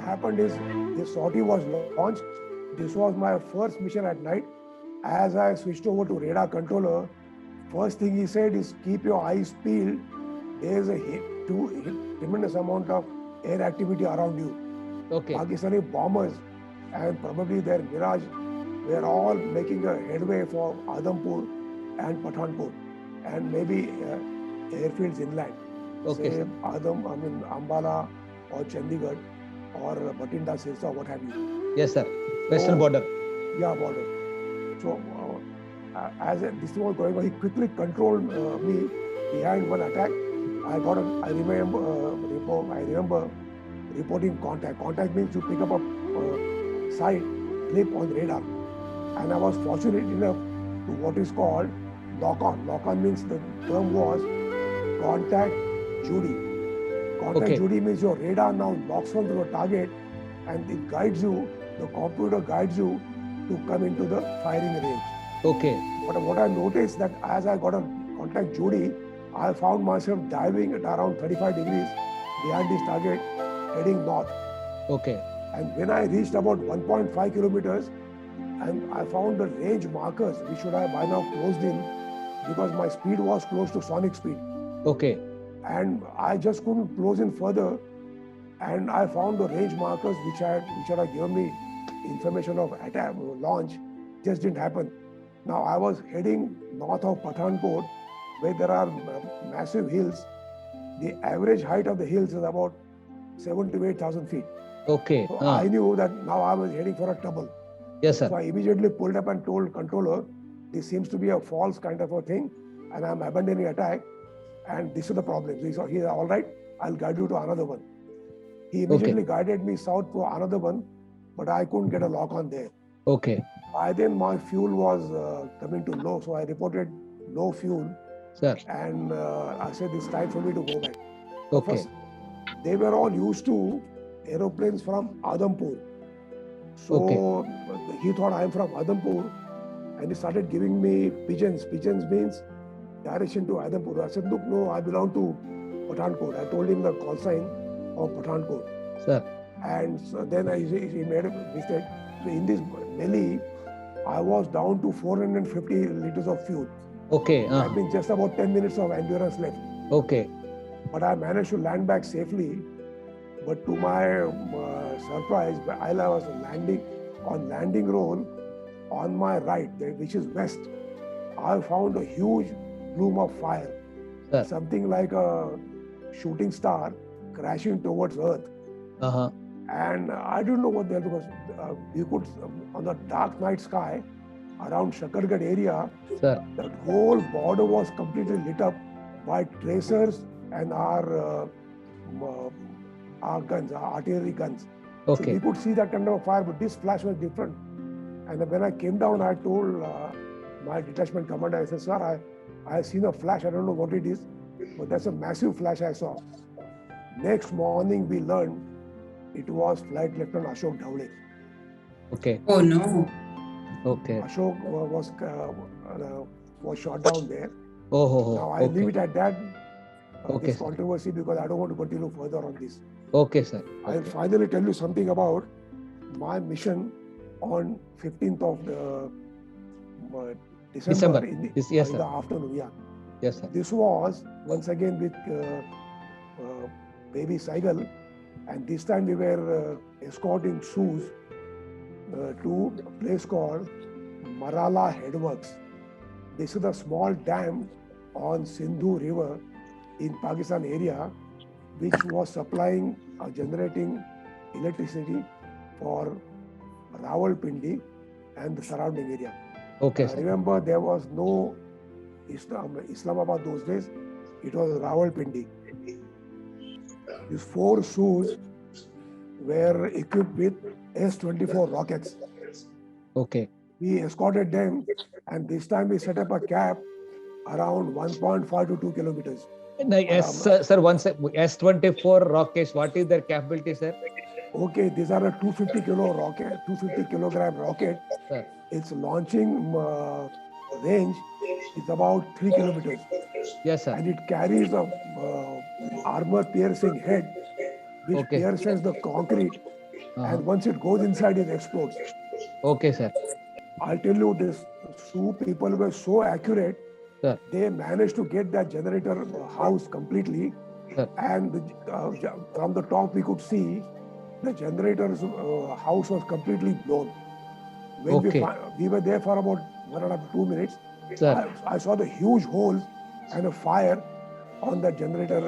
happened is this sortie was launched. This was my first mission at night. As I switched over to radar controller, first thing he said is keep your eyes peeled. There is a tremendous amount of air activity around you. Okay. Pakistani bombers and probably their Mirage were all making a headway for Adhampur and Pathankot and maybe airfields inland. Okay, Say sir. Ambala or Chandigarh or Batinda, Sirsa, what have you. Yes, sir. Western border. Yeah, border. So this was going on, he quickly controlled me behind one attack. I remember reporting contact. Contact means you pick up a site clip on radar. And I was fortunate enough to what is called lock-on. Lock-on means the term was contact Judy. Contact Judy means your radar now locks onto the target and it guides you, the computer guides you to come into the firing range. Okay. But what I noticed that as I got a contact Judy, I found myself diving at around 35 degrees behind this target, heading north. Okay. And when I reached about 1.5 kilometers, and I found the range markers, which should have by now closed in because my speed was close to sonic speed. Okay. And I just couldn't close in further. And I found the range markers which had given me information of attack launch. Just didn't happen. Now I was heading north of Pathankot, where there are massive hills. The average height of the hills is about 7,000 to 8,000 feet. Okay. So I knew that now I was heading for a trouble. Yes, sir. So I immediately pulled up and told controller, this seems to be a false kind of a thing, and I'm abandoning attack, and this is the problem. He said, all right, I'll guide you to another one. He immediately guided me south to another one, but I couldn't get a lock on there. Okay. By then my fuel was coming to low, so I reported low fuel. Sir. And I said, it's time for me to go back. Okay. First, they were all used to aeroplanes from Adhampur. So he thought I'm from Adhampur, and he started giving me pigeons. Pigeons means direction to Adhampur. I said, look, no, I belong to Pathankot. I told him the call sign of Pathankot. Sir. And so then he made a mistake. So in this melee, I was down to 450 liters of fuel. Okay. That means just about 10 minutes of endurance left. Okay. But I managed to land back safely. But to my surprise, while I was landing roll on my right, which is west, I found a huge plume of fire. Sir. Something like a shooting star crashing towards Earth. Uh-huh. And I don't know what they are, because you could, on the dark night sky around Shakargarh area, Sir. that whole border was completely lit up by tracers and our guns, our artillery guns. Okay. So we could see that kind of fire, but this flash was different. And when I came down, I told my detachment commander, I said, sir, I have seen a flash, I don't know what it is, but that's a massive flash I saw. Next morning, we learned it was Flight Lieutenant Ashok Dhawale. Okay. Oh no. Okay. Ashok was shot down there. Oh. Now I leave it at that. Okay, This controversy, because I don't want to continue further on this. Okay, sir. I'll finally tell you something about my mission on 15th of December. Yes, in sir. the afternoon. Yeah. Yes, sir. This was once again with Baby Saigal, and this time we were escorting shoes to a place called Marala Headworks. This is a small dam on Sindhu River in Pakistan area, which was supplying generating electricity for Rawalpindi and the surrounding area. Okay, sir. Remember, there was no Islamabad those days. It was Rawalpindi. These 4 shoes were equipped with S-24 rockets. Okay. We escorted them, and this time we set up a cap around 1.5 to 2 kilometers. Sir, one sec. S-24 rockets, what is their capability, sir? Okay, these are a 250 kilogram rocket. Sir. Its launching range is about 3 kilometers. Yes, sir. And it carries a armor piercing head, which pierces the concrete and once it goes inside, it explodes. Okay, sir. I'll tell you this: Sioux people were so accurate. Sir. They managed to get that generator house completely, Sir. and from the top we could see the generator's house was completely blown. When Okay. we were there for about 1.5 to 2 minutes, Sir. I saw the huge holes and a fire on that generator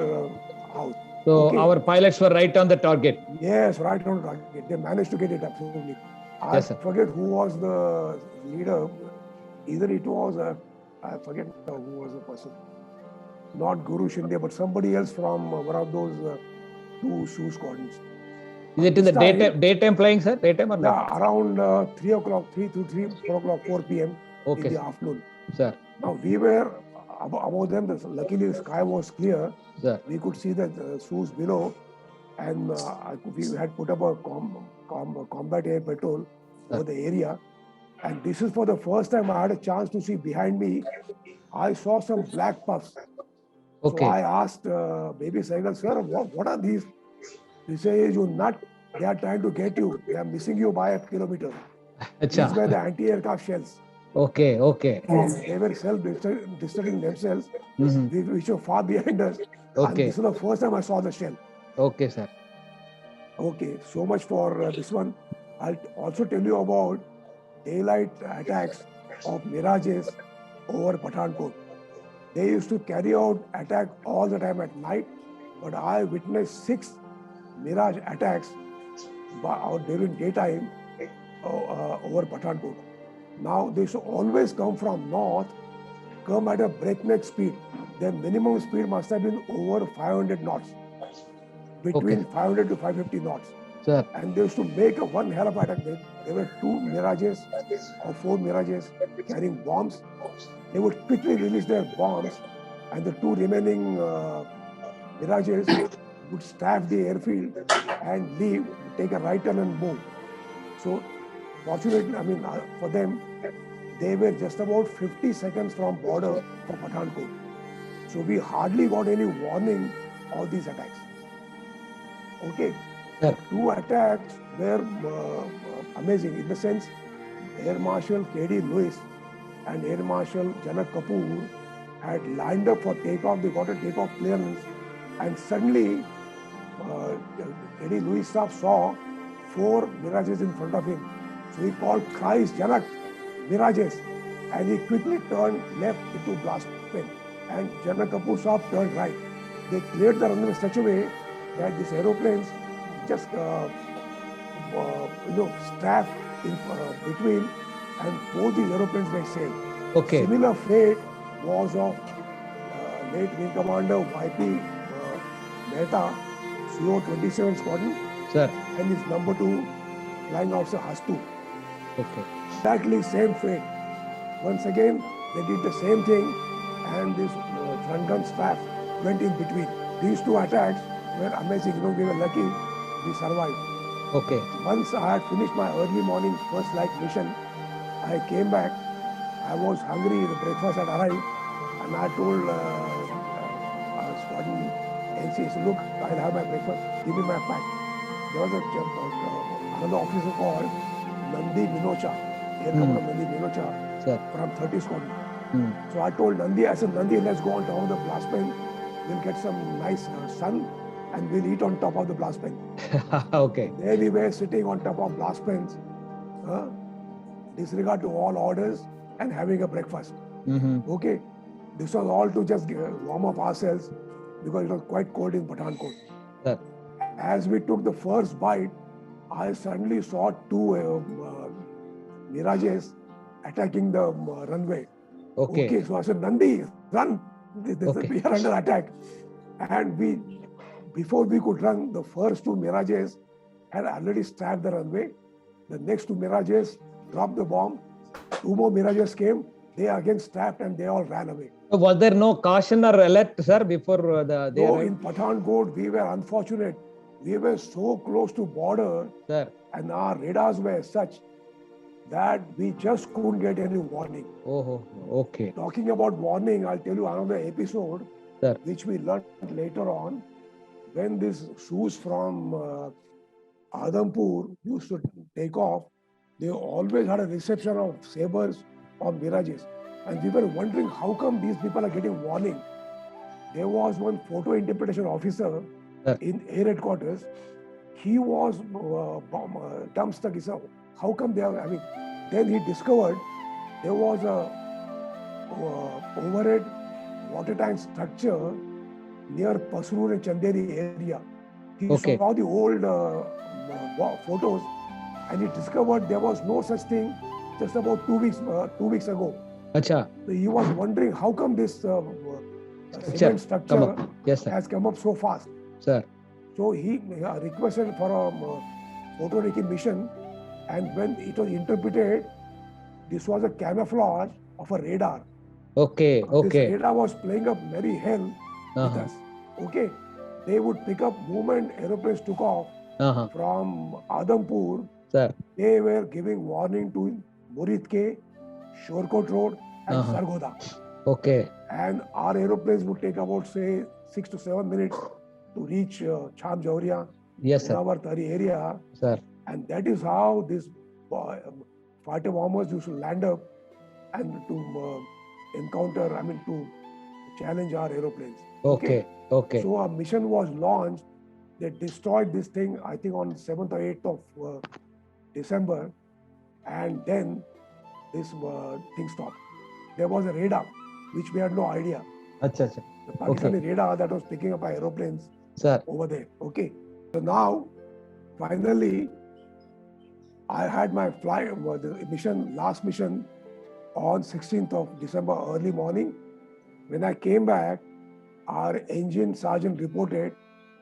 house. So Okay. our pilots were right on the target. Yes, right on target. They managed to get it absolutely. I Yes, sir. forget who was the leader. Either it was I forget who was the person. Not Guru Shinde, but somebody else from one of those two Sioux squadrons. Is it in This the time, daytime flying, sir? Daytime or night? yeah, around 3 o'clock, 3 to 3, 4 o'clock, 4 p.m. Okay, in the sir. afternoon. Sir. Now we were above them. Luckily, the sky was clear. Sir. We could see the Sioux below, and we had put up a combat air patrol over the area. And this is for the first time I had a chance to see behind me. I saw some black puffs. Okay. So I asked Baby Saigal, sir, what are these? He says, you nut, they are trying to get you. They are missing you by a kilometer. Acha. These were the anti-aircraft shells. Okay, okay. They were self-destructing themselves, which were far behind us. And Okay. this is the first time I saw the shell. Okay, sir. Okay, so much for this one. I'll also tell you about daylight attacks of Mirages over Pathankot. They used to carry out attack all the time at night, but I witnessed 6 Mirage attacks during daytime over Pathankot. Now they should always come from north, come at a breakneck speed. Their minimum speed must have been over 500 knots, between 500 to 550 knots. Sir. And they used to make a one hell of an attack. There were 2 Mirages or 4 Mirages carrying bombs. They would quickly release their bombs, and the 2 remaining Mirages would staff the airfield and leave, take a right turn and move. So fortunately, I mean, for them, they were just about 50 seconds from border for Pathankot. So we hardly got any warning of these attacks. Okay. Sir. 2 attacks were amazing in the sense Air Marshal K.D. Lewis and Air Marshal Janak Kapoor had lined up for takeoff. They got a takeoff clearance, and suddenly K.D. Lewis saw 4 Mirages in front of him. So he called, Christ, Janak, Mirages, and he quickly turned left into blast pen. And Janak Kapoor turned right. They cleared the runway in such a way that these aeroplanes just strapped in between, and both these aeroplanes were sailed. Okay. Similar fate was of late Wing Commander YP Mehta, CO-27 Squadron, Sir. and his number 2 flying officer Hastu. Okay. Exactly same fate. Once again, they did the same thing, and this front gun strap went in between. These 2 attacks were amazing. We were lucky we survived. Okay. Once I had finished my early morning first flight mission, I came back. I was hungry. The breakfast had arrived, and I told squadron NC, look, I'll have my breakfast. Give me my pack. There was another officer called Nandi Minocha, Air Commander Nandi Minocha, Sir. from 30 Squadron. So I told Nandi, I said, Nandi, let's go on top of the blast pen. We'll get some nice sun, and we'll eat on top of the blast pen. Okay. There we were sitting on top of blast pens, disregard to all orders, and having a breakfast. Okay, this was all to just warm up ourselves because it was quite cold in Pathankot. Sir. As we took the first bite, I suddenly saw 2 Mirages attacking the runway. Okay. So I said, Nandi, run! Okay. We are under attack. And before we could run, the first 2 Mirages had already strapped the runway. The next 2 Mirages dropped the bomb. 2 more Mirages came. They again strapped, and they all ran away. So was there no caution or alert, sir, before No, in Pathankot, we were unfortunate. We were so close to border, Sir. and our radars were such that we just couldn't get any warning. Oh, okay. Talking about warning, I'll tell you another episode, Sir. which we learned later on. When these Sioux from Adampur used to take off, they always had a reception of Sabres or Mirages. And we were wondering how come these people are getting warning. There was one photo interpretation officer Sir. in air headquarters. He was dumbstruck. He said, how come they are, I mean, then he discovered there was a overhead water tank structure near Pasrur and Chanderi area. He Okay. saw the old photos and he discovered there was no such thing just about 2 weeks ago. Acha. So he was wondering how come this cement structure Come up. Yes, sir. has come up so fast. Sir. So he requested for a photo recognition, and when it was interpreted, this was a camouflage of a radar. Okay. This Okay. radar was playing up merry hell with Uh-huh. us. Okay, they would pick up moment aeroplanes took off Uh-huh. from Adampur. Sir. They were giving warning to Muridke, Shorkot Road, and Uh-huh. Sargoda. Okay. And our aeroplanes would take about say 6 to 7 minutes to reach Cham Jauria, Yes, sir. Unavar Tari area. Sir. And that is how these fighter bombers used to land up and to encounter, I mean, to challenge our aeroplanes. Okay. Okay. So a mission was launched. They destroyed this thing, I think, on 7th or 8th of December. And then this thing stopped. There was a radar, which we had no idea. Acha. Acha. The Pakistani radar that was picking up our aeroplanes Sir. over there. Okay. So now, finally, I had my flight, the mission, last mission on 16th of December, early morning. When I came back, our engine sergeant reported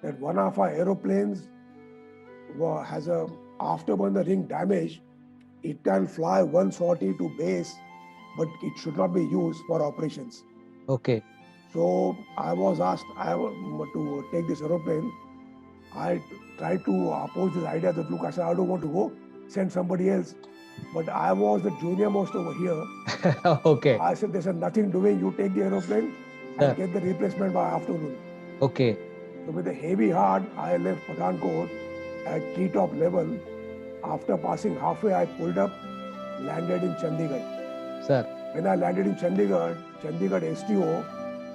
that one of our aeroplanes has a afterburner ring damage. It can fly 140 to base, but it should not be used for operations. Okay. So I was asked to take this aeroplane. I tried to oppose this idea that, look, I said, I don't want to go, send somebody else. But I was the junior most over here. Okay. I said, there's nothing doing, you take the aeroplane and get the replacement by afternoon. Okay. So with a heavy heart, I left Pathankot at treetop level. After passing halfway, I pulled up, landed in Chandigarh. Sir. When I landed in Chandigarh, Chandigarh STO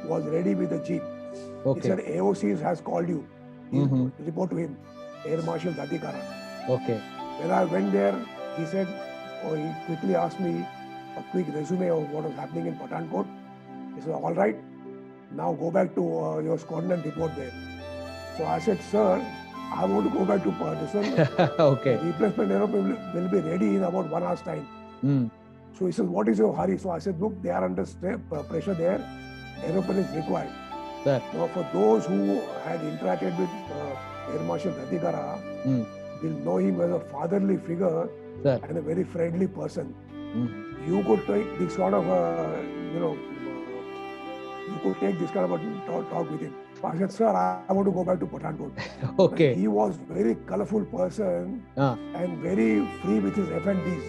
was ready with a jeep. Okay. He said, AOC has called you. Report to him, Air Marshal Dhatikara. Okay. When I went there, he said, he quickly asked me a quick resume of what was happening in Pathankot. He said, all right, now go back to your squadron and report there. So I said, sir, I want to go back to Pathankot. Okay. The replacement aeroplane will be ready in about 1 hour's time. So he said, what is your hurry? So I said, look, they are under pressure there. Aeroplane is required. Sir. Now, for those who had interacted with Air Marshal Dhatikara, will know him as a fatherly figure. Sir. And a very friendly person. You could take this kind of, you could take this kind of a talk with him. I said, sir, I want to go back to Pathankot. Okay. And he was very colorful person and very free with his F&Ds.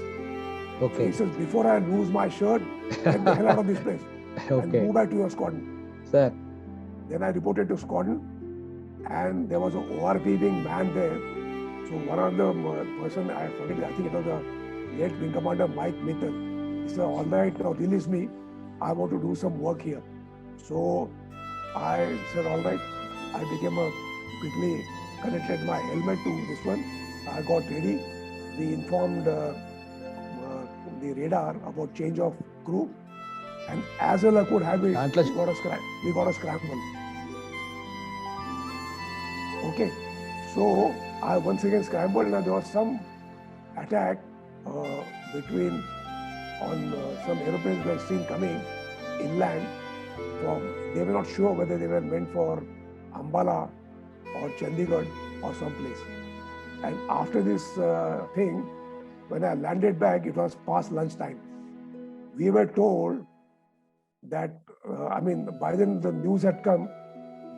Okay. So he says, before I lose my shirt, get the hell out of this place and Okay. move back to your squadron. Sir. Then I reported to squadron and there was an ORP being manned there. So one of the person, I forget, I think it was the late Wing Commander Mike Mittal. He said, all right, now release me. I want to do some work here. So I said, all right. I quickly connected my helmet to this one. I got ready. We informed the radar about change of crew. And as well I could have it, we got a scramble. Okay. So I once again scrambled and there was some attack between some aeroplanes were seen coming inland. They were not sure whether they were meant for Ambala or Chandigarh or someplace. And after this thing, when I landed back, it was past lunchtime. We were told that, by then the news had come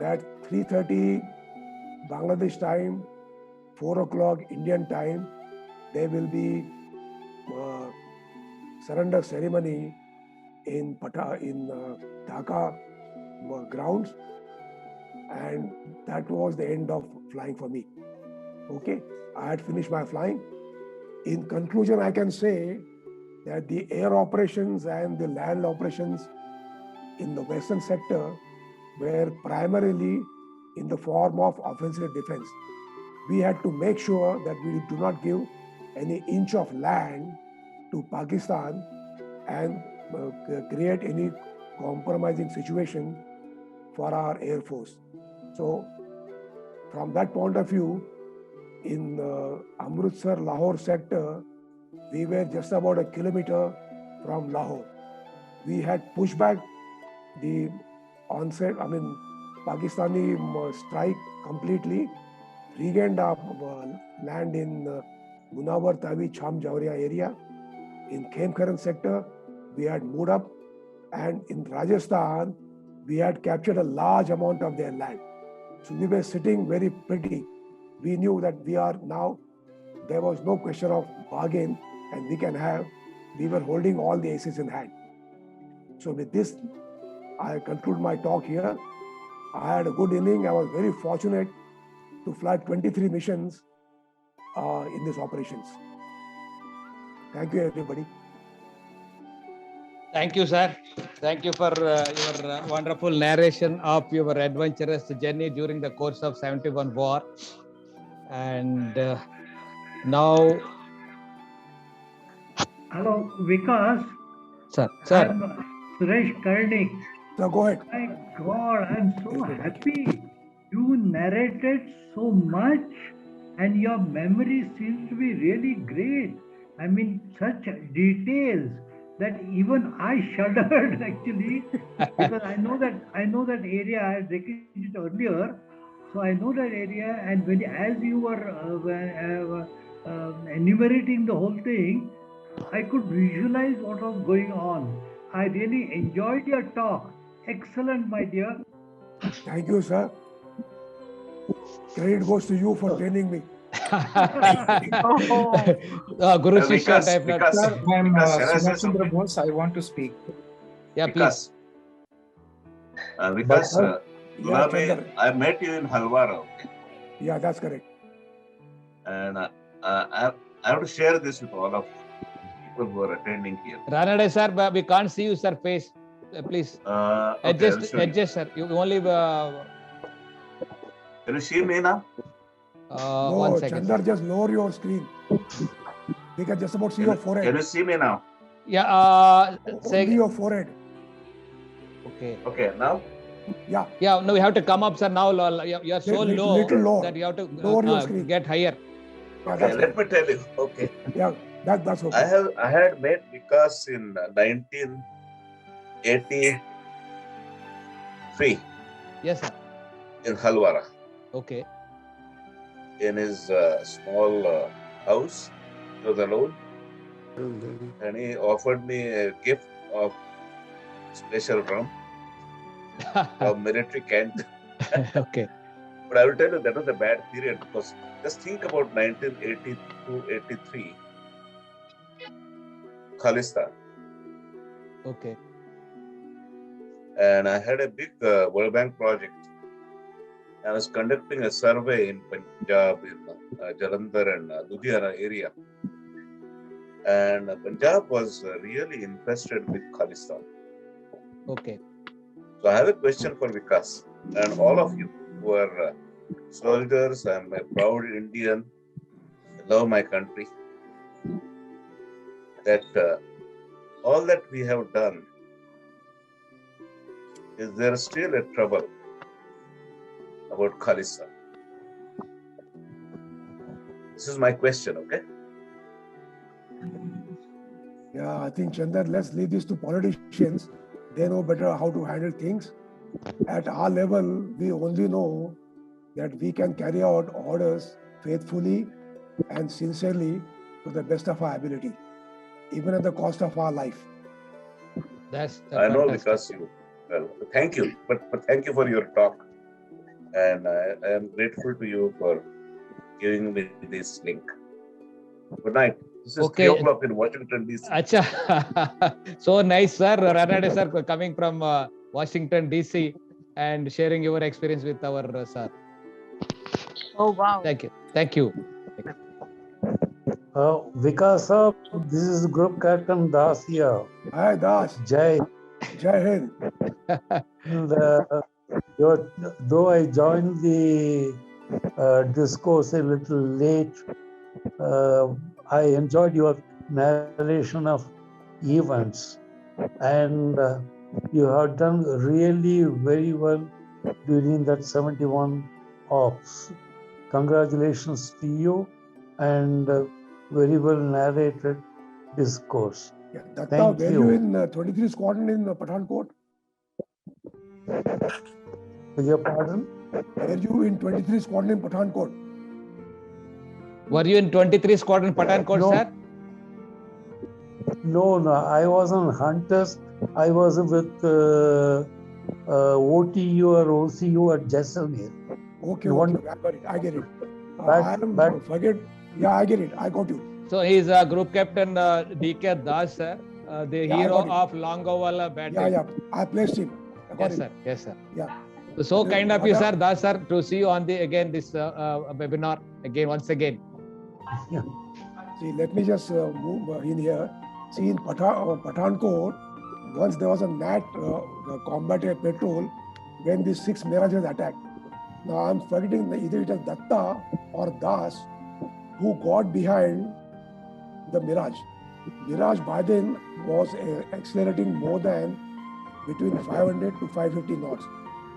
that 3:30 Bangladesh time, 4 o'clock Indian time, there will be surrender ceremony in Dhaka grounds, and that was the end of flying for me. Okay, I had finished my flying. In conclusion, I can say that the air operations and the land operations in the Western sector were primarily in the form of offensive defense. We had to make sure that we do not give any inch of land to Pakistan and create any compromising situation for our Air Force. So, from that point of view, in Amritsar Lahore sector, we were just about a kilometer from Lahore. We had pushed back the onset, Pakistani strike completely, regained our land in Munawar, Tawi, Cham, Jauria area. In Khemkaran sector, we had moved up, and in Rajasthan, we had captured a large amount of their land. So we were sitting very pretty. We knew that there was no question of bargain, and we were holding all the aces in hand. So with this, I conclude my talk here. I had a good inning. I was very fortunate to fly 23 missions in these operations. Thank you, everybody. Thank you, sir. Thank you for your wonderful narration of your adventurous journey during the course of 71 war. And now, Hello, Vikas. sir. I'm Suresh Karnik. So go ahead. My God, I'm so happy. You narrated so much, and your memory seems to be really great. I mean, such details that even I shuddered actually, because I know that area. I had taken it earlier, so I know that area. And as you were enumerating the whole thing, I could visualize what was going on. I really enjoyed your talk. Excellent, my dear. Thank you, sir. Credit goes to you for training me. Guru Shishya type. Sir, I'm Vikas, can I say Subhash Chandra something? Bose. I want to speak. Yeah, please. Vikas, Chandra. I met you in Halwara, okay? Yeah, that's correct. And I have to share this with all of people who are attending here. Ranade sir, but we can't see you, sir, face. Please Okay, I'll adjust, show you. sir. You only. Can you see me now? No, 1 second. Chandra, just lower your screen. We can just about see your Can forehead. you see me now? Yeah. Say. Only your forehead. Okay. Okay, now? Yeah. Yeah. No, we have to come up, sir. Now you are so Little lower. that you have to Lower your screen. get higher. Yeah, Okay, that's let me tell you. Okay. Yeah, that's okay. I had met Vikas in 1983 Yes, sir. in Halwara, Okay. in his small house. He was alone, and he offered me a gift of special rum from military Kent. Okay. But I will tell you that was a bad period, because just think about 1982-83, Khalistan. Okay. And I had a big World Bank project. I was conducting a survey in Punjab, in Jalandhar and Ludhiana area. And Punjab was really infested with Khalistan. Okay. So I have a question for Vikas and all of you who are soldiers. I'm a proud Indian. I love my country. That all that we have done, is there still a trouble about Khalistan? This is my question, okay? Yeah, I think, Chandra, let's leave this to politicians. They know better how to handle things. At our level, we only know that we can carry out orders faithfully and sincerely to the best of our ability, even at the cost of our life. That's I know fantastic. because you, well, thank you, but thank you for your talk. And I am grateful to you for giving me this link. Good night. This is Okay. 3 o'clock in Washington, D.C. Acha. So nice, sir. Ranade sir, coming from Washington, D.C. and sharing your experience with our sir. Oh, wow. Thank you. Thank you. Vikasa, this is Group Captain Das here. Hi, Das. Jai. Jai Hind. And, though I joined the discourse a little late, I enjoyed your narration of events, and you have done really very well during that 71 ops. Congratulations to you, and very well narrated discourse. Yeah, Datta, Thank were you. you in 23 Squadron in Pathankot? Beg your pardon? Were you in 23 Squadron in Pathankot? Were you in 23 Squadron Pathankot, No. sir? No, I was on Hunters. I was with OTU or OCU at Jaisalmer. Okay, You okay, want- I got it. I get it. Back- Forget. Yeah, I get it. I got you. So he is Group Captain D.K. Das, sir, the Yeah, I hero got it. of Longovala battle. Yeah. I placed him. I got Yes, it. sir. Yes, sir. Yeah. So Yeah, kind of you, what sir, Das, sir, to see you on the again this webinar again once again. See, let me just move in here. See, in Pathankot, once there was a NAT combat air patrol when these 6 Mirages attacked. Now I'm forgetting either it was Datta or Das who got behind the Mirage. Mirage by then was accelerating more than between 500 to 550 knots.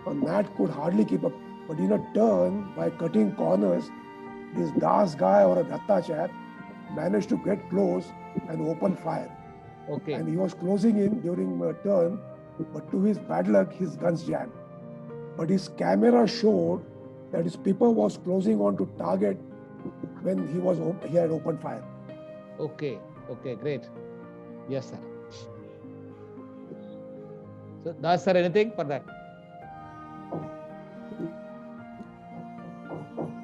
So NAT could hardly keep up. But in a turn, by cutting corners, this Das guy or a Datta chap managed to get close and open fire. Okay. And he was closing in during a turn, but to his bad luck, his guns jammed. But his camera showed that his pipper was closing on to target when he had opened fire. Okay. Okay. Great. Yes, sir. So Das, sir, anything for that?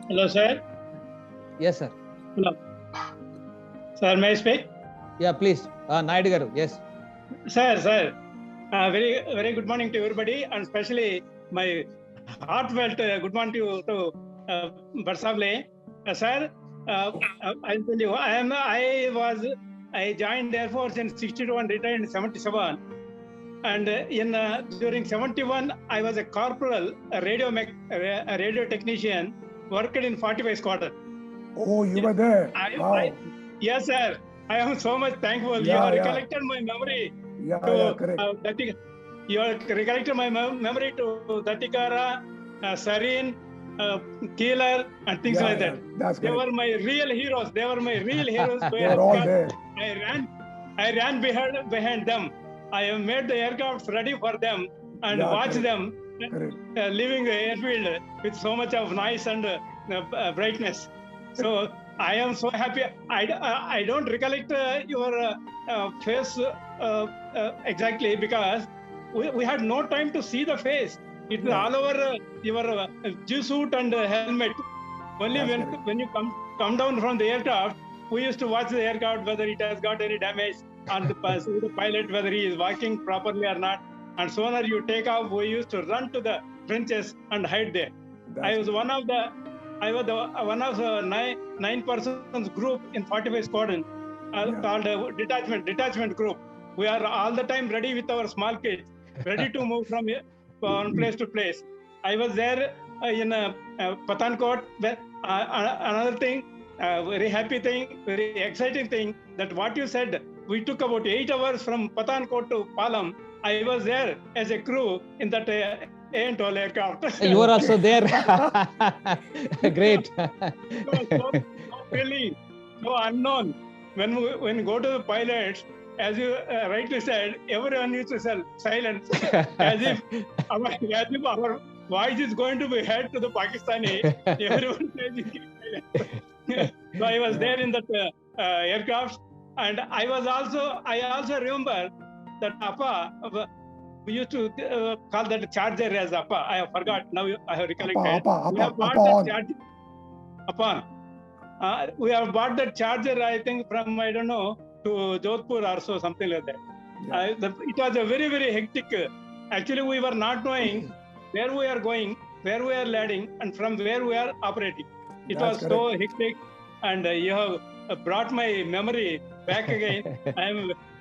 Hello, sir. Yes, sir. Hello. Sir, may I speak? Yeah, please. Naidu garu. Yes. Sir. Very, very good morning to everybody, and especially my heartfelt good morning to Barsavle. Sir, I'll tell you, I joined Air Force in 62 and retired in 77. And during 71, I was a corporal, a radio technician, worked in 45 Squadron. Oh, you were there. Wow. Yes, sir. I am so much thankful. You Yeah, have yeah. recollected my memory. Yeah, correct. You have recollected my memory to Datikara, Sarin, Keeler, and things like that. That's They correct. were my real heroes. They were all there. I ran behind them. I have made the aircrafts ready for them and Yeah, watched correct. them Correct. leaving the airfield with so much of noise and brightness. So I am so happy. I don't recollect your face exactly because we had no time to see the face. It was all over your G suit and helmet. Only That's when correct. when you come down from the aircraft, we used to watch the aircraft whether it has got any damage, and see the pilot whether he is working properly or not. And sooner you take off, we used to run to the trenches and hide there. I was one of the nine persons group in 45 Squadron called detachment group. We are all the time ready with our small kids, ready to move from one place to place. I was there in Pathankot. Another thing, very happy thing, very exciting thing, that what you said, we took about 8 hours from Pathankot to Palam. I was there as a crew in that AN-12 aircraft. You were also there. Great. so really, so unknown. When we go to the pilots, as you rightly said, everyone used to say silence, as if our voice is going to be heard to the Pakistani. Everyone says silent. So I was there in that aircraft, and I also remember that Appa. We used to call that charger as Appa. I have forgot. Now I have recollected. We have bought that charger. Appa. We have bought that charger, I think, from, I don't know, to Jodhpur or so, something like that. Yeah. It was a very, very hectic. Actually, we were not knowing where we are going, where we are landing, and from where we are operating. It That's was so hectic, and you have brought my memory back again.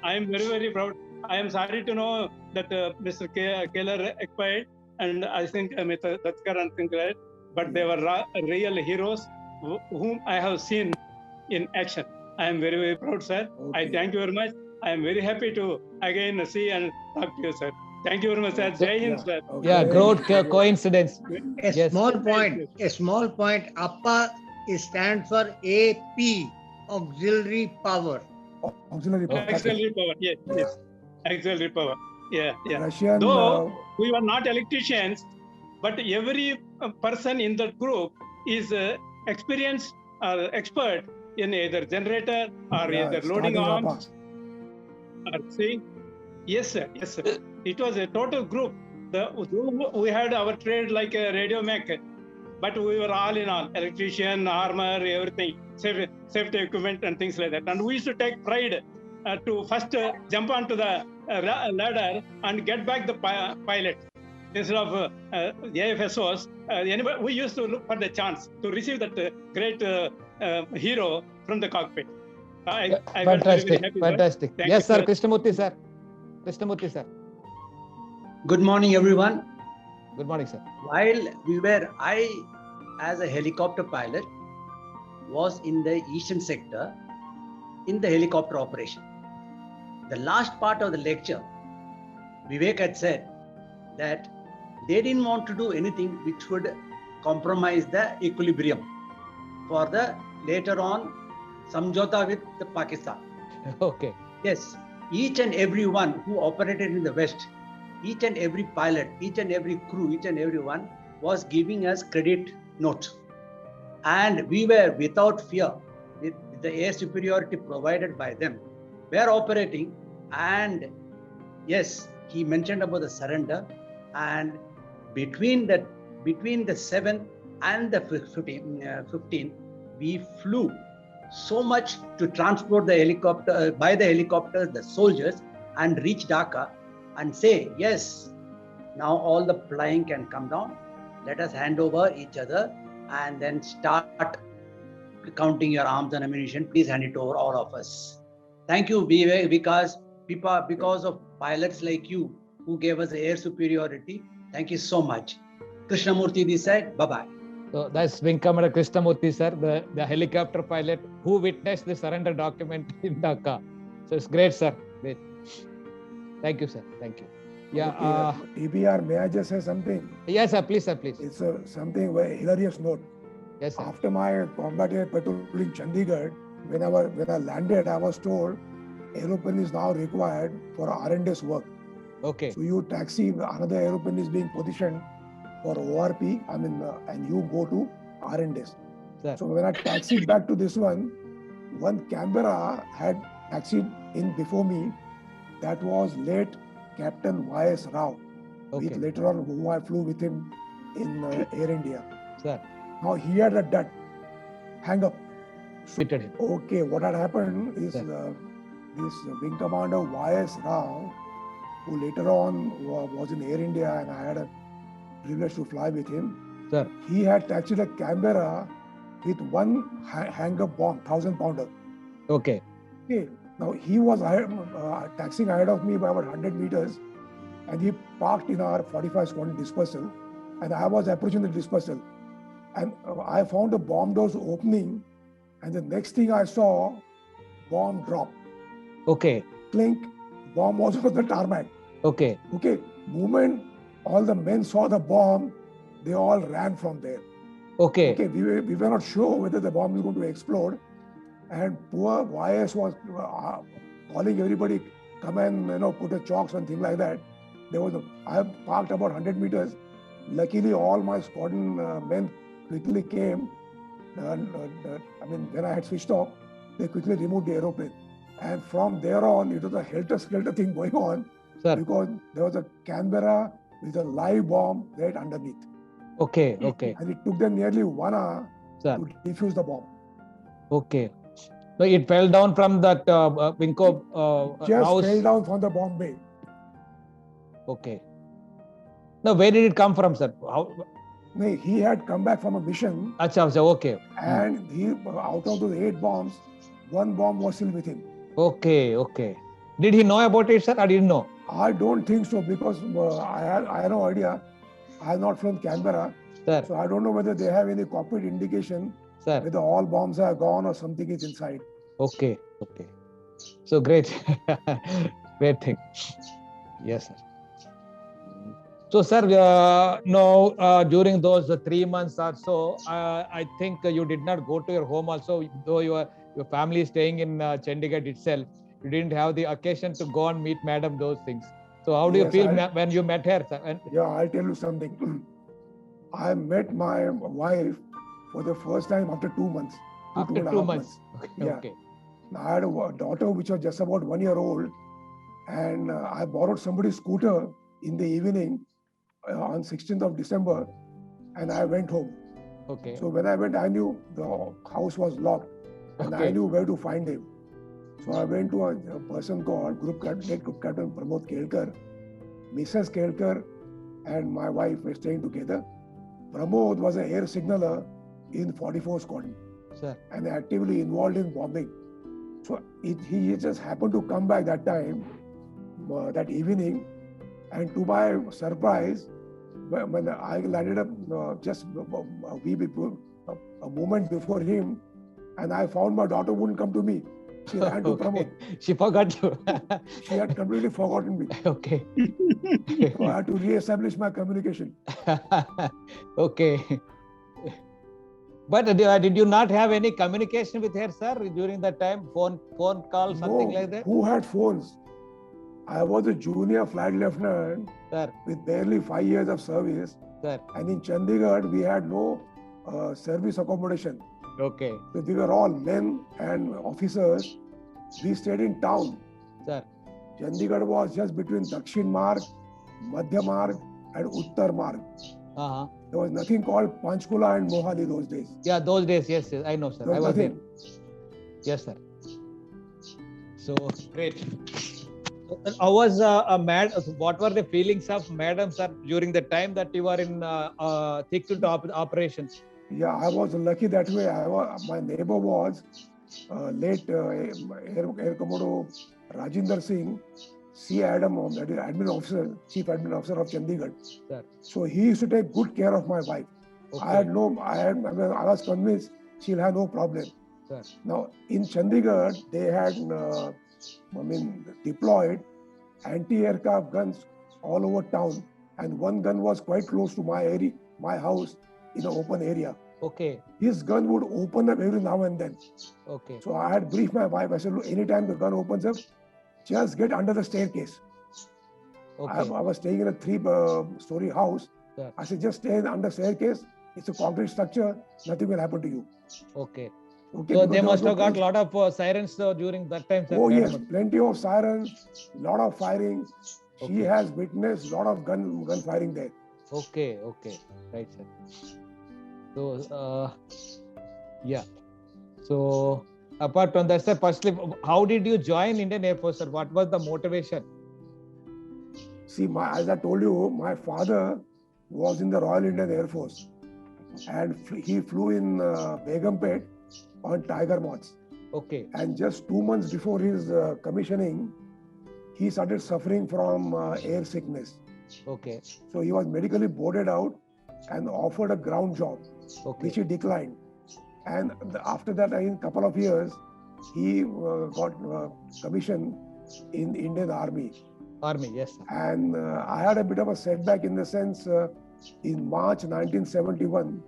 I am very proud. I am sorry to know that Mr. Keller expired, and I think Mr. Datkar and things like that. But they were real heroes whom I have seen in action. I am very proud, sir. I Okay. thank you very much. I am very happy to again see and talk to you, sir. Thank you very much, sir. Jai Hind, sir. Okay. Yeah, great coincidence. A Yes. small point. APPA stands for AP, Auxiliary Power. Auxiliary power. That's it. Auxiliary power. Yes. Auxiliary power. Yeah. Russian. Though we were not electricians, but every person in that group is experienced or expert in either generator or either loading starting arms or saying. Yes, sir. It was a total group. We had our trade like a radio mech, but we were all in all, electrician, armor, everything, safety equipment and things like that. And we used to take pride to first jump onto the ladder and get back the pilot. Instead of AFSOs, anybody, we used to look for the chance to receive that great hero from the cockpit. I felt very, very Fantastic. happy, sir. Fantastic. Thank Yes, you, sir. sir. Krishnamurthy, sir. Krishnamurthy, sir. Good morning, everyone. Good morning, sir. While I, as a helicopter pilot, was in the Eastern sector in the helicopter operation. The last part of the lecture, Vivek had said that they didn't want to do anything which would compromise the equilibrium for the later on Samjhauta with the Pakistan. Okay. Yes, each and every one who operated in the West, each and every pilot, each and every crew, each and every one was giving us credit note. And we were without fear with the air superiority provided by them. We are operating, and yes, he mentioned about the surrender, and between the 7th and the 15th, we flew so much to transport the helicopter, by the helicopters, the soldiers, and reach Dhaka and say, yes, now all the flying can come down. Let us hand over each other and then start counting your arms and ammunition. Please hand it over, all of us. Thank you, Vivek, because of pilots like you who gave us the air superiority. Thank you so much. Krishnamurthy this side, bye-bye. So that's Wing Commander Krishnamurthy, sir, the helicopter pilot who witnessed the surrender document in Dhaka. So it's great, sir. Great. Thank you, sir. Thank you. Yeah. Okay, TBR, may I just say something? Yes, sir. Please, sir. Please. It's something very hilarious note. Yes, sir. After my combat air patrol in Chandigarh, when I landed, I was told aeroplane is now required for R&S work. Okay. So you taxi, another aeroplane is being positioned for ORP, and you go to R&S. Sir. So when I taxied back to this one Canberra had taxied in before me. That was late Captain Y.S. Rao, Okay. with later on whom I flew with him in Air India. Sir. Now he had that hang up. Fitted him. Okay, what had happened is Sir. this Wing Commander Y.S. Rao, who later on was in Air India, and I had a privilege to fly with him. Sir. He had taxied at Canberra with one hang-up bomb, 1,000-pounder. Okay. Okay. Now he was taxiing ahead of me by about 100 meters, and he parked in our 45 squadron dispersal, and I was approaching the dispersal, and I found the bomb doors opening, and the next thing I saw, bomb drop, Okay. clink, bomb was on the tarmac. Okay. Okay, moment all the men saw the bomb, they all ran from there. Okay. Okay, we were not sure whether the bomb is going to explode, and poor YS was calling everybody, come and put a chalks and things like that. I parked about 100 meters. Luckily, all my squadron men quickly came. When I had switched off, they quickly removed the aeroplane. And from there on, it was a helter-skelter thing going on, Sir. because there was a Canberra with a live bomb right underneath. Okay. Okay. And it took them nearly 1 hour Sir. to defuse the bomb. Okay. So it fell down from that Winko Just house. fell down from the bomb bay. Okay. Now, where did it come from, sir? How? No, he had come back from a mission, Acha, okay. and he out of those 8 bombs, 1 bomb was still with him. Okay, okay. Did he know about it, sir, or didn't know? I don't think so, because I had no idea. I'm not from Canberra, Sir, so I don't know whether they have any cockpit indication sir. whether all bombs are gone or something is inside. Okay, okay. So great. Great thing. Yes, sir. So, sir, now during those 3 months or so, I think you did not go to your home also, though your family is staying in Chandigarh itself. You didn't have the occasion to go and meet madam, those things. So, how do you Yes, feel when you met her, sir? And, Yeah, I'll tell you something. I met my wife for the first time after 2 months. after 2.5 2 months. Okay, Yeah. okay. I had a daughter which was just about 1 year old, and I borrowed somebody's scooter in the evening on 16th of December, and I went home. Okay. So when I went, I knew the house was locked, and I Okay. knew where to find him. So I went to a person called Group Captain Pramod Kelkar. Mrs. Kelkar and my wife were staying together. Pramod was an air signaller in 44 Squadron Sir. and actively involved in bombing. So he just happened to come back that time, that evening, and to my surprise, when I landed up just a moment before him, and I found my daughter wouldn't come to me. She ran to Pramod. She forgot you. She had completely forgotten me. Okay. So I had to re-establish my communication. Okay. But did you not have any communication with her, sir, during that time? Phone call, something No, like that? who had phones? I was a junior flight lieutenant Sir, with barely 5 years of service, sir. and in Chandigarh we had no service accommodation. Okay. So we were all men and officers. We stayed in town. Sir. Chandigarh was just between Dakshin Marg, Madhya Marg, and Uttar Marg. Uh-huh. There was nothing called Panchkula and Mohali those days. Yeah, those days, yes, yes, I know, sir. There I was was there. nothing. Yes, sir. So great. How was what were the feelings of madam, sir, during the time that you were in thick into operations? Yeah, I was lucky that way. My neighbor was late Air Commodore Rajinder Singh, C. Adam, that is admin officer, chief admin officer of Chandigarh. Sir. So he used to take good care of my wife. Okay. I was convinced she'll have no problem. Sir. Now in Chandigarh, they had, deployed anti-aircraft guns all over town, and one gun was quite close to my house in an open area. Okay. His gun would open up every now and then. Okay. So I had briefed my wife. I said, look, anytime the gun opens up, just get under the staircase. Okay. I was staying in a 3-story house. Sir. I said, just stay under staircase. It's a concrete structure. Nothing will happen to you. Okay. Okay. So because they there was must no have got a place. lot of sirens during that time, sir. Oh madam. yes, plenty of sirens, lot of firing. Okay. She has witnessed lot of gun firing there. Okay, okay, right, sir. So, yeah. So, apart from that, sir, firstly, how did you join Indian Air Force, sir? What was the motivation? See, as I told you, my father was in the Royal Indian Air Force, and he flew in Begumpet on Tiger Moths. Okay, And just 2 months before his commissioning, he started suffering from air sickness. okay, So he was medically boarded out and offered a ground job, okay, which he declined. And after that, in a couple of years, he got commissioned in Indian Army. Army, yes, sir. And I had a bit of a setback in the sense, in March 1971,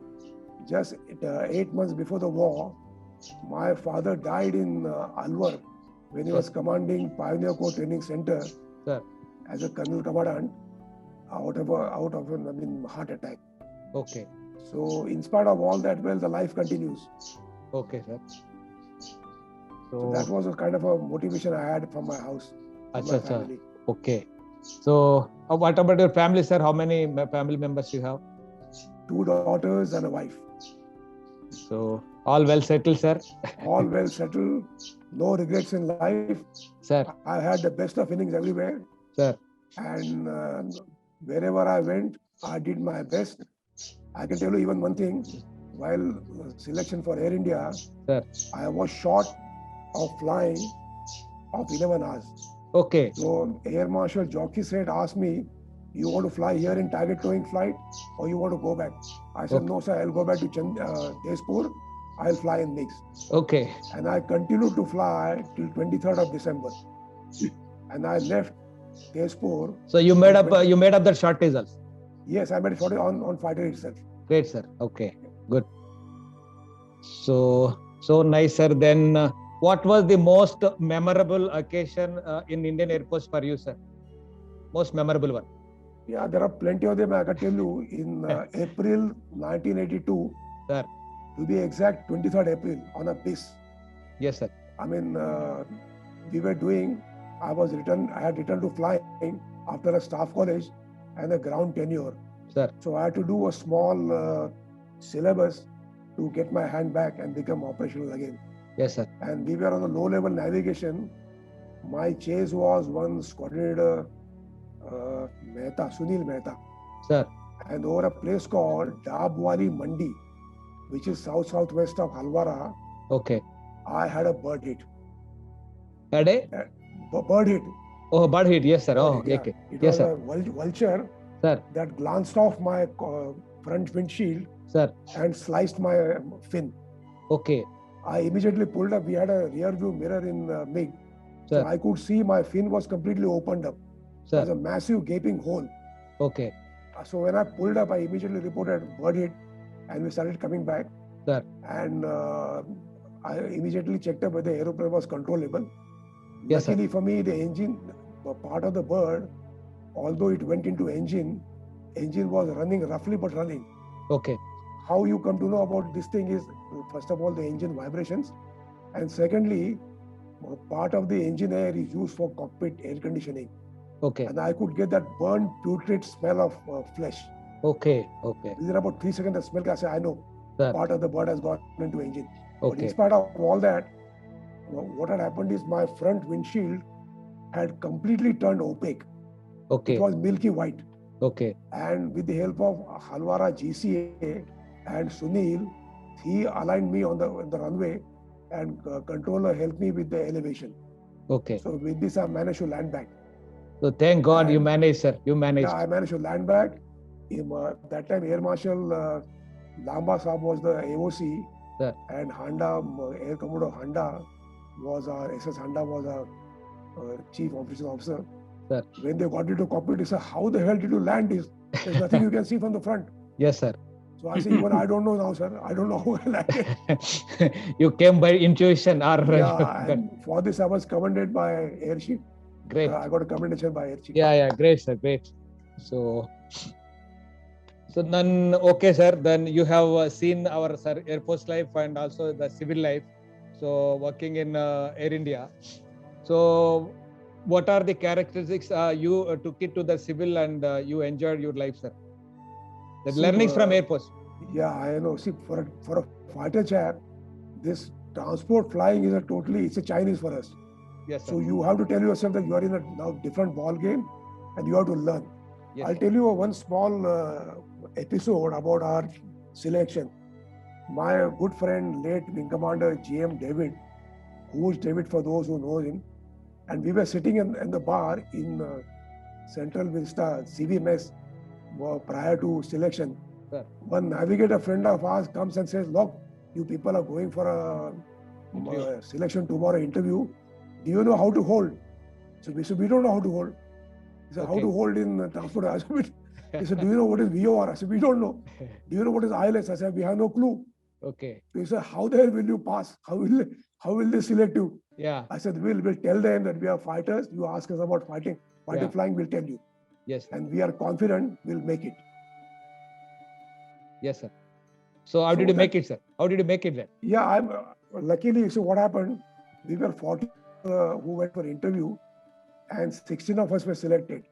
just 8 months before the war, my father died in Alwar when he was commanding Pioneer Corps Training Center, Sir. as a colonel commandant out of a heart attack. Okay, So in spite of all that, well, the life continues. okay, sir. So that was a kind of a motivation I had from my house, from my Acha, acha. family. Okay. So, what about your family, sir? How many family members you have? 2 daughters and a wife. So, all well settled, sir? All well settled, no regrets in life. Sir, I had the best of innings everywhere, sir. and wherever I went, I did my best. I can tell you even one thing. While selection for Air India, Sir. I was short of flying of 11 hours. Okay. So Air Marshal Jockey said, asked me, you want to fly here in target towing flight or you want to go back? I said, Okay. no, sir, I'll go back to Tezpur. I'll fly in mix. Okay. And I continued to fly till 23rd of December. And I left Tezpur. So you made up that short results. Yes, I made it on fighter itself. Great, sir. Okay, good. So nice, sir. Then what was the most memorable occasion in Indian Air Force for you, sir? Most memorable one. Yeah, there are plenty of them. I can tell you in April 1982, sir. To be exact, 23rd April on a BIS. Yes, sir. I mean, we were doing, I had returned to flying after a staff college and a ground tenure. Sir. So I had to do a small syllabus to get my hand back and become operational again. Yes, sir. And we were on the low-level navigation. My chase was one squadron Mehta, Sunil Mehta. Sir. And over a place called Dabwali Mandi, which is southwest of Halwara. Okay. I had a bird hit. Had a? Bird hit. Oh, bird hit. Yes, sir. Oh, yeah. Okay. It yes, was sir. a vulture, sir, that glanced off my front windshield, sir, and sliced my fin. Okay. I immediately pulled up. We had a rear view mirror in MiG. Sir. So I could see my fin was completely opened up. Sir. There was a massive gaping hole. Okay. So when I pulled up, I immediately reported bird hit, and we started coming back. Sir. And I immediately checked up whether the aeroplane was controllable. Yes, Luckily sir. for me, the engine, part of the bird, although it went into engine was running roughly but running. Okay. How you come to know about this thing is, first of all, the engine vibrations, and secondly, part of the engine air is used for cockpit air conditioning. Okay. And I could get that burnt, putrid smell of flesh. Okay. Okay. Within about 3 seconds, the smell, I said, I know, Sir. part of the bird has gone into engine. But in Okay. spite of all that, what had happened is my front windshield had completely turned opaque. Okay. It was milky white. Okay. And with the help of Halwara GCA and Sunil, he aligned me on the runway, and controller helped me with the elevation. Okay. So with this, I managed to land back. So thank God And- you managed, sir. You managed. Yeah, I managed to land back. That time, Air Marshal Lamba Saab was the AOC, Sir. and Handa, Air Commodore Handa was our SS Handa was our chief operations officer. Sir. When they got into cockpit, they said, "How the hell did you land this? There's nothing you can see from the front." Yes, sir. So I said, "Even I don't know now, sir. I don't know how I landed." You came by intuition or Yeah, and for this, I was commended by Air Chief. great. I got a commendation by Air Chief. Yeah, great, sir, great. So then, okay, sir. Then you have seen our sir Air Force life and also the civil life. So working in Air India. So what are the characteristics you took it to the civil and you enjoyed your life, sir? The See, learnings from Air Force. Yeah, I know. See, for a fighter chap, this transport flying is it's a Chinese for us. Yes, sir. So you have to tell yourself that you are in a now different ball game, and you have to learn. Yes, I'll sir. tell you one small episode about our selection. My good friend, late Wing Commander G.M. David, who is David for those who know him, and we were sitting in the bar in Central Vista CV Mess prior to selection. Sir. One navigator friend of ours comes and says, "Look, you people are going for a selection tomorrow interview. Do you know how to hold?" So we said, "We don't know how to hold." He said, "How Okay. to hold in transport?" I said, he said, "Do you know what is VOR?" I said, "We don't know." "Do you know what is ILS?" I said, "We have no clue." Okay. So he said, "How the hell will you pass? How will they select you?" Yeah. I said, we'll tell them that we are fighters. You ask us about fighting Yeah. flying, we'll tell you. Yes, sir. And we are confident we'll make it." Yes, sir. So how So did you that- make it, sir? How did you make it then? Yeah, I'm luckily. So what happened? We were 40 who went for interview, and 16 of us were selected.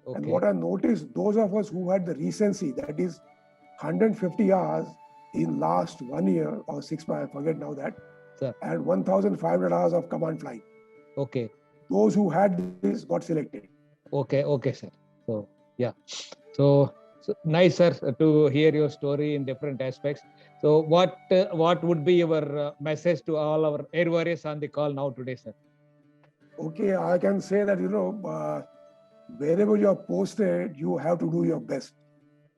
And Okay. what I noticed, those of us who had the recency, that is 150 hours in last 1 year or 6 months, I forget now that, Sir. and 1,500 hours of command flying. Okay. Those who had this got selected. Okay, sir. So yeah. So So nice, sir, to hear your story in different aspects. So what would be your message to all our air warriors on the call now today, sir? Okay, I can say that, wherever you are posted, you have to do your best.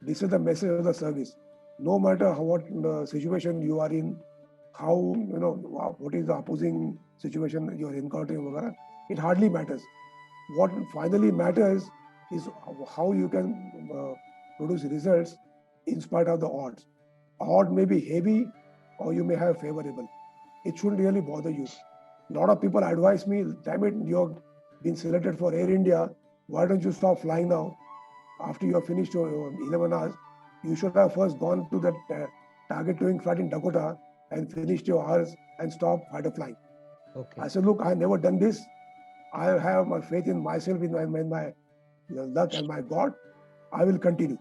This is the message of the service. No matter what situation you are in, how, what is the opposing situation you are encountering, it hardly matters. What finally matters is how you can produce results in spite of the odds. Odd may be heavy or you may have favorable. It shouldn't really bother you. A lot of people advise me, damn it, you've been selected for Air India. Why don't you stop flying now? After you have finished your 11 hours, you should have first gone to that target towing flight in Dakota and finished your hours and stop fighter flying. Okay. I said, look, I never done this. I have my faith in myself, in my luck and my God. I will continue.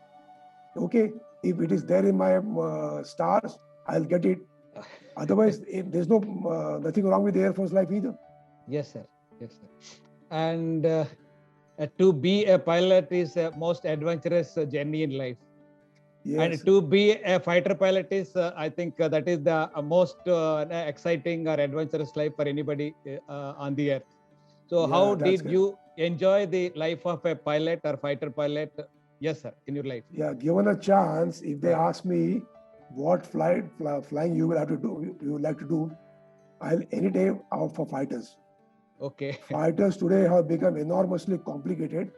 Okay, if it is there in my stars, I'll get it. Otherwise, there's nothing wrong with the Air Force life either. Yes, sir. Yes, sir. And to be a pilot is the most adventurous journey in life. Yes. And to be a fighter pilot is, I think, that is the most exciting or adventurous life for anybody on the earth. So, Yeah, how that's did you enjoy the life of a pilot or fighter pilot? Yes, sir, in your life. Yeah, given a chance, if they ask me what flying you will have to do, you would like to do, I'll any day out for fighters. Okay. Fighters today have become enormously complicated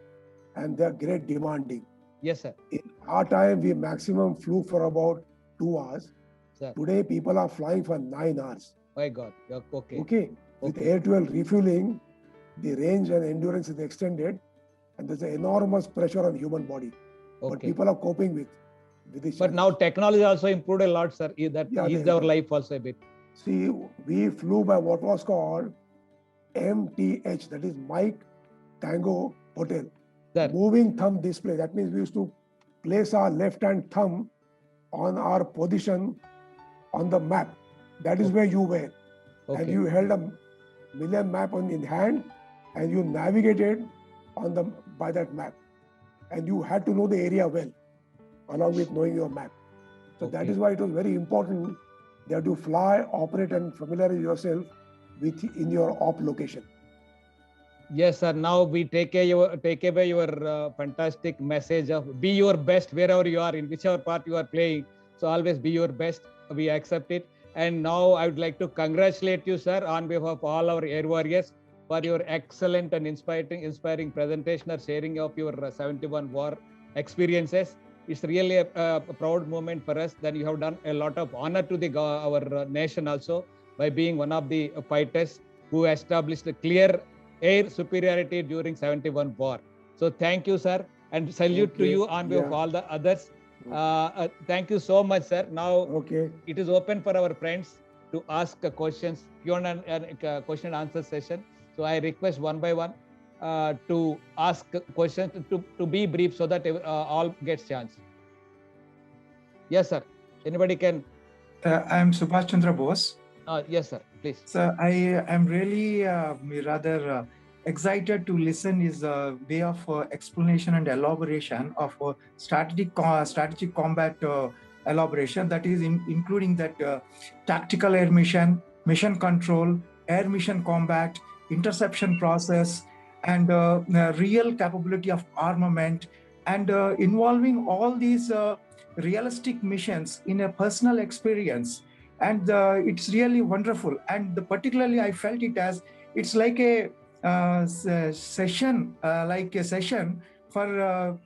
and they're great demanding. Yes, sir. In our time, we maximum flew for about 2 hours. Sir. Today, people are flying for 9 hours. My God. Okay. Okay. With air-to-air refueling, the range and endurance is extended, and there's an enormous pressure on human body. Okay. But people are coping with this. But now technology also improved a lot, sir. That eased our life also a bit. See, we flew by what was called MTH, that is Mike Tango Hotel. Sir. Moving thumb display. That means we used to place our left-hand thumb on our position on the map. That is where you were. Okay. And you held a million map in hand and you navigated by that map. And you had to know the area well, along with knowing your map. So that is why it was very important that you fly, operate, and familiarize yourself in your op location. Yes, sir. Now we take away your fantastic message of be your best wherever you are, in whichever part you are playing. So always be your best. We accept it. And now I would like to congratulate you, sir, on behalf of all our Air Warriors for your excellent and inspiring presentation or sharing of your 71 war experiences. It's really a proud moment for us that you have done a lot of honor to our nation also by being one of the fighters who established a clear air superiority during 71 war. So thank you, sir, and salute to you on behalf of all the others. Thank you so much, sir. Now it is open for our friends to ask questions, question and answer session. So I request one by one to ask questions to be brief so that all gets chance. Yes, sir. Anybody can. I am Subhash Chandra Bose. Yes, sir. Please. So I am really rather excited to listen his way of explanation and elaboration of strategic combat elaboration, that is including that tactical air mission, mission control, air mission combat, interception process, and real capability of armament, and involving all these realistic missions in a personal experience. And it's really wonderful. And particularly I felt it as it's like a session for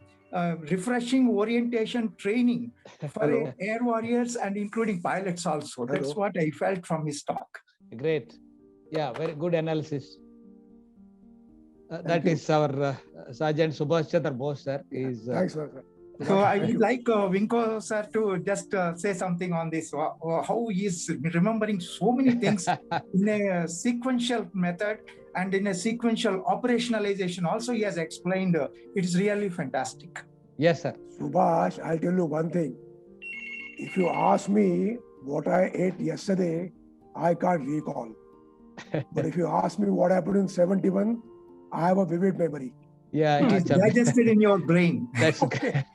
refreshing orientation training for air warriors and including pilots also. That's what I felt from his talk. Great. Yeah, very good analysis. That is our Sergeant Subhash Chandra Bose, sir. Thanks, sir. So I would like Vinko sir to just say something on this, how he is remembering so many things in a sequential method and in a sequential operationalization. Also, he has explained it is really fantastic. Yes, sir. Subhash, I'll tell you one thing. If you ask me what I ate yesterday, I can't recall. But if you ask me what happened in 71, I have a vivid memory. Yeah, It is Achha. digested in your brain. That's Okay.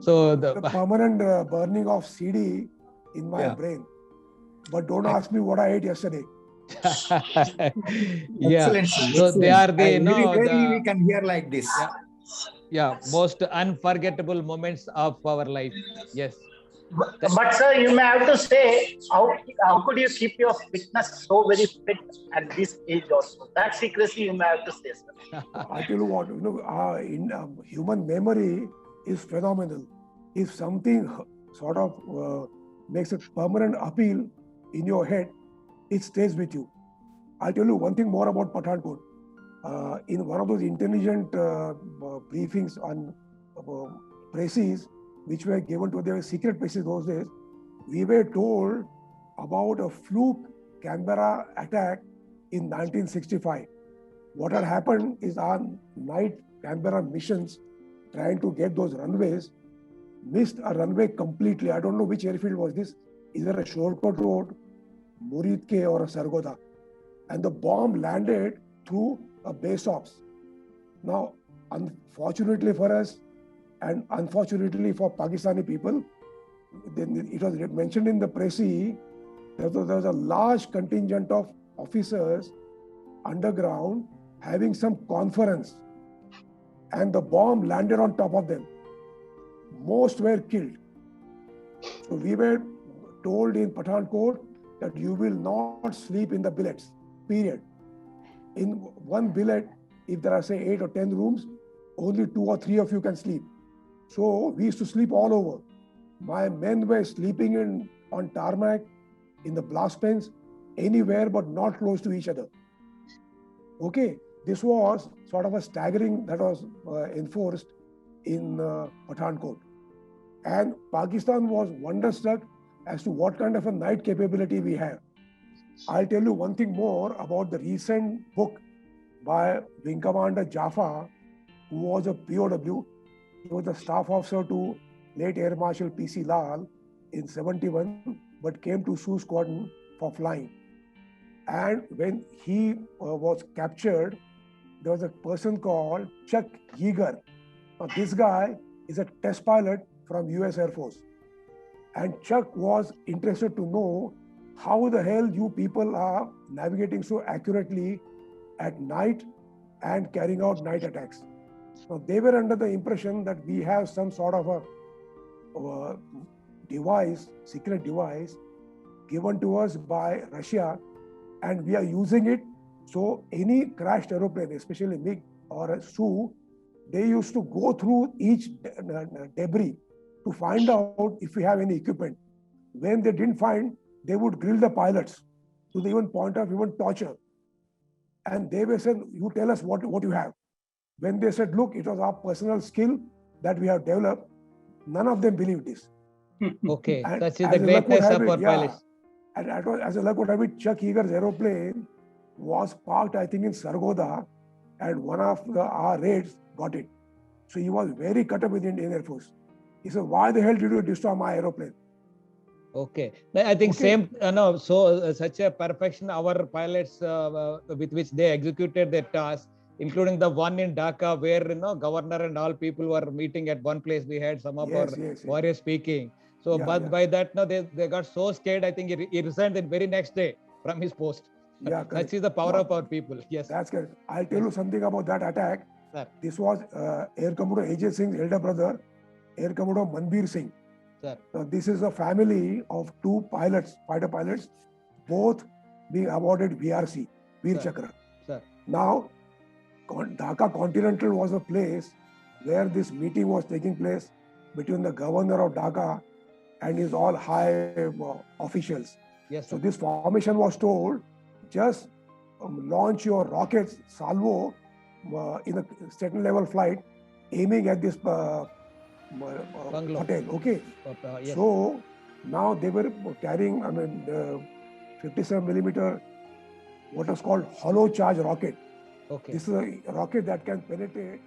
so The the permanent burning of CD in my Yeah. brain. But don't ask me what I ate yesterday. yeah. Excellent, sir. So they Excellent. are the Very the we can hear like this. yeah most unforgettable moments of our life. Yes. But sir, you may have to say how could you keep your fitness so very fit at this age also? That secrecy you may have to say, sir. I tell you what, human memory is phenomenal. If something sort of makes a permanent appeal in your head, it stays with you. I'll tell you one thing more about Pathankot. In one of those intelligent briefings on presses, which were given to their secret presses those days, we were told about a fluke Canberra attack in 1965. What had happened is our night Canberra missions trying to get those runways missed a runway completely. I don't know which airfield was this, either a Shorecourt Road, Muridke or a Sargodha. And the bomb landed through a base ops. Now, unfortunately for us and unfortunately for Pakistani people, it was mentioned in the press that there was a large contingent of officers underground having some conference, and the bomb landed on top of them. Most were killed. So we were told in Pathankot that you will not sleep in the billets, period. In one billet, if there are say 8 or 10 rooms, only 2 or 3 of you can sleep. So we used to sleep all over. My men were sleeping on tarmac, in the blast pens, anywhere but not close to each other. Okay, this was sort of a staggering that was enforced in Pathankot. And Pakistan was wonderstruck as to what kind of a night capability we have. I'll tell you one thing more about the recent book by Wing Commander Jaffa, who was a POW. He was a staff officer to late Air Marshal P.C. Lal in 71, but came to Sioux Squadron for flying. And when he was captured, there was a person called Chuck Yeager. Now, this guy is a test pilot from US Air Force. And Chuck was interested to know how the hell you people are navigating so accurately at night and carrying out night attacks. Now, they were under the impression that we have some sort of a device, secret device, given to us by Russia, and we are using it. So any crashed aeroplane, especially MiG or a Su, they used to go through each debris to find out if we have any equipment. When they didn't find, they would grill the pilots to the even point of even torture. And they were saying, you tell us what you have. When they said, look, it was our personal skill that we have developed, none of them believed this. Okay, And such is as the a luck would greatness have of it, our yeah. pilots. And as a luck would have it, Chuck Yeager's aeroplane was parked, I think, in Sargodha, and one of our raids got it. So he was very cut up with the Indian Air Force. He said, why the hell did you destroy my aeroplane? Okay, I think Okay. same. Such a perfection our pilots with which they executed their task, including the one in Dhaka where governor and all people were meeting at one place. We had some of our warriors speaking. So, by that, they got so scared. I think he resigned the very next day from his post. Yeah, That is the power of our people. Yes, that's correct. I'll tell you something about that attack. Sir. This was Air Commodore AJ Singh's elder brother, Air Commodore Manbir Singh. Sir. Now, this is a family of 2 pilots, fighter pilots, both being awarded VRC, Veer Chakra. Sir. Now, Dhaka Continental was a place where this meeting was taking place between the governor of Dhaka and his all high officials. Yes. So this formation was told, just launch your rockets salvo in a certain level flight, aiming at this hotel. Okay. Yes. So now they were carrying, 57 millimeter, what is called hollow charge rocket. Okay. This is a rocket that can penetrate